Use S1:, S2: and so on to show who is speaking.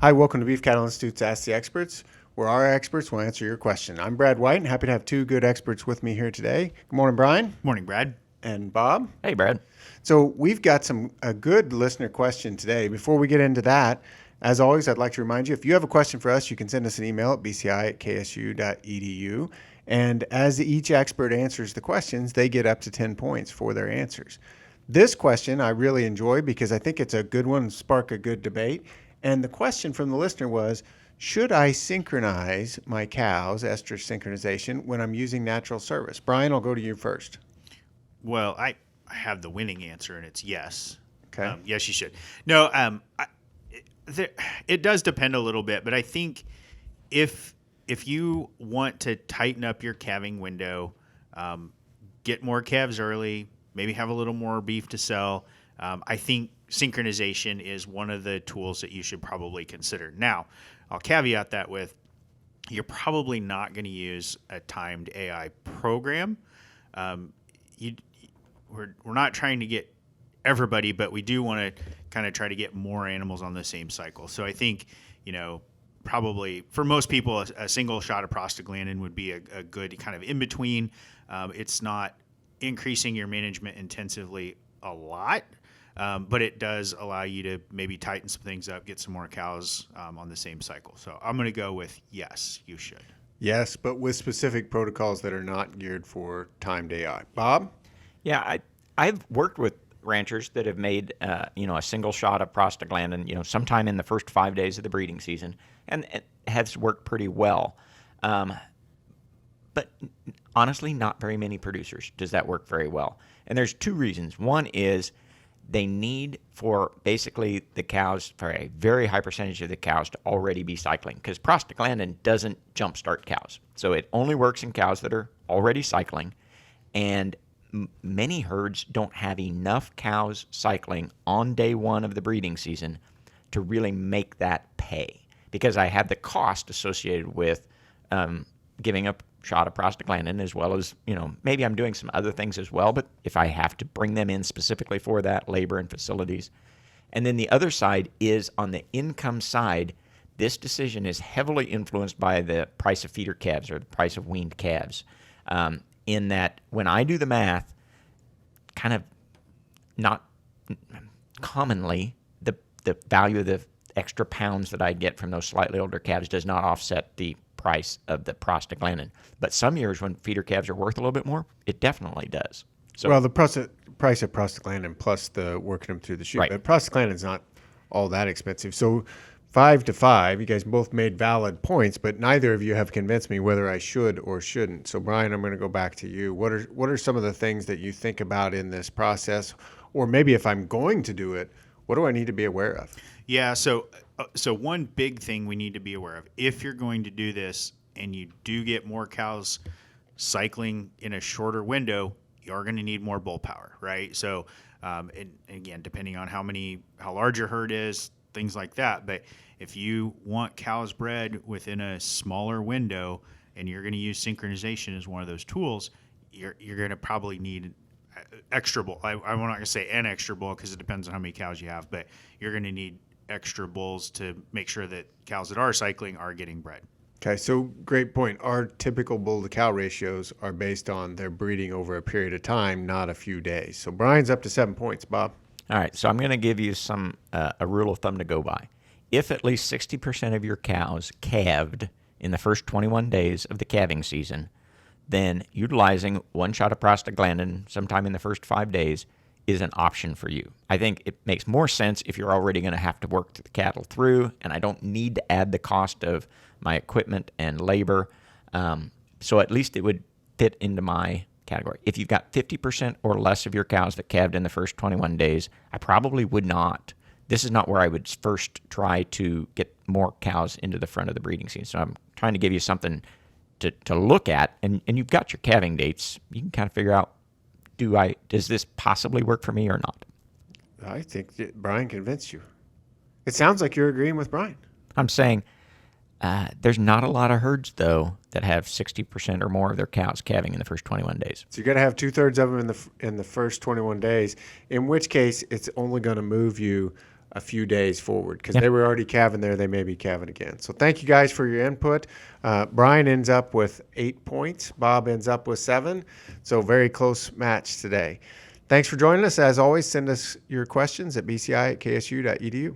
S1: Hi, welcome to Beef Cattle Institute's Ask the Experts, where our experts will answer your question. I'm Brad White, and happy to have two good experts with me here today. Good morning, Brian.
S2: Morning, Brad.
S1: And Bob.
S3: Hey, Brad.
S1: So we've got a good listener question today. Before we get into that, as always, I'd like to remind you, if you have a question for us, you can send us an email at bci@ksu.edu. And as each expert answers the questions, they get up to 10 points for their answers. This question I really enjoy because I think it's a good one and spark a good debate. And the question from the listener was, should I synchronize my cows, estrus synchronization, when I'm using natural service? Brian, I'll go to you first.
S2: Well, I have the winning answer, and it's yes.
S1: Okay.
S2: Yes, you should. No, it does depend a little bit, but I think if you want to tighten up your calving window, get more calves early, maybe have a little more beef to sell, I think synchronization is one of the tools that you should probably consider. Now, I'll caveat that with you're probably not going to use a timed AI program. We're not trying to get everybody, but we do want to kind of try to get more animals on the same cycle. So I think, probably for most people, a single shot of prostaglandin would be a good kind of in between. It's not increasing your management intensively a lot, but it does allow you to maybe tighten some things up, get some more cows on the same cycle. So I'm going to go with yes, you should.
S1: Yes, but with specific protocols that are not geared for timed AI. Bob?
S3: Yeah, I've worked with ranchers that have made a single shot of prostaglandin, sometime in the first 5 days of the breeding season, and it has worked pretty well. But honestly, not very many producers does that work very well. And there's two reasons. One is they need for basically the cows, for a very high percentage of the cows, to already be cycling, because prostaglandin doesn't jumpstart cows. So it only works in cows that are already cycling, and many herds don't have enough cows cycling on day one of the breeding season to really make that pay, because I have the cost associated with giving a shot of prostaglandin, as well as, maybe I'm doing some other things as well, but if I have to bring them in specifically for that, labor and facilities. And then the other side is on the income side, this decision is heavily influenced by the price of feeder calves or the price of weaned calves. In that when I do the math, kind of not commonly, the value of the extra pounds that I get from those slightly older calves does not offset the price of the prostaglandin. But some years when feeder calves are worth a little bit more, it definitely does. So,
S1: well, the price of prostaglandin plus the working them through the chute.
S3: Right.
S1: But prostaglandin is not all that expensive. So 5-5, you guys both made valid points, but neither of you have convinced me whether I should or shouldn't. So Brian, I'm going to go back to you. What are some of the things that you think about in this process? Or maybe if I'm going to do it, what do I need to be aware of?
S2: Yeah, so one big thing we need to be aware of, if you're going to do this and you do get more cows cycling in a shorter window, you're going to need more bull power, right? So, and again, depending on how large your herd is, things like that. But if you want cows bred within a smaller window and you're going to use synchronization as one of those tools, you're going to probably need extra bull. I'm not going to say an extra bull because it depends on how many cows you have, but you're going to need extra bulls to make sure that cows that are cycling are getting bred.
S1: Okay, so great point. Our typical bull to cow ratios are based on their breeding over a period of time, not a few days. So Brian's up to 7 points. Bob?
S3: all right, so I'm going to give you a rule of thumb to go by. If at least 60% of your cows calved in the first 21 days of the calving season, then utilizing one shot of prostaglandin sometime in the first 5 days is an option for you. I think it makes more sense if you're already going to have to work the cattle through, and I don't need to add the cost of my equipment and labor. So at least it would fit into my category. If you've got 50% or less of your cows that calved in the first 21 days, I probably would not. This is not where I would first try to get more cows into the front of the breeding season. So I'm trying to give you something to look at, and you've got your calving dates. You can kind of figure out, does this possibly work for me or not?
S1: I think that Brian convinced you. It sounds like you're agreeing with Brian.
S3: I'm saying there's not a lot of herds, though, that have 60% or more of their cows calving in the first 21 days.
S1: So you got to have 2/3 of them in the first 21 days, in which case it's only going to move you a few days forward because they were already calving there. They may be calving again. So thank you guys for your input. Brian ends up with 8 points. Bob ends up with 7. So very close match today. Thanks for joining us. As always, send us your questions at bci@ksu.edu.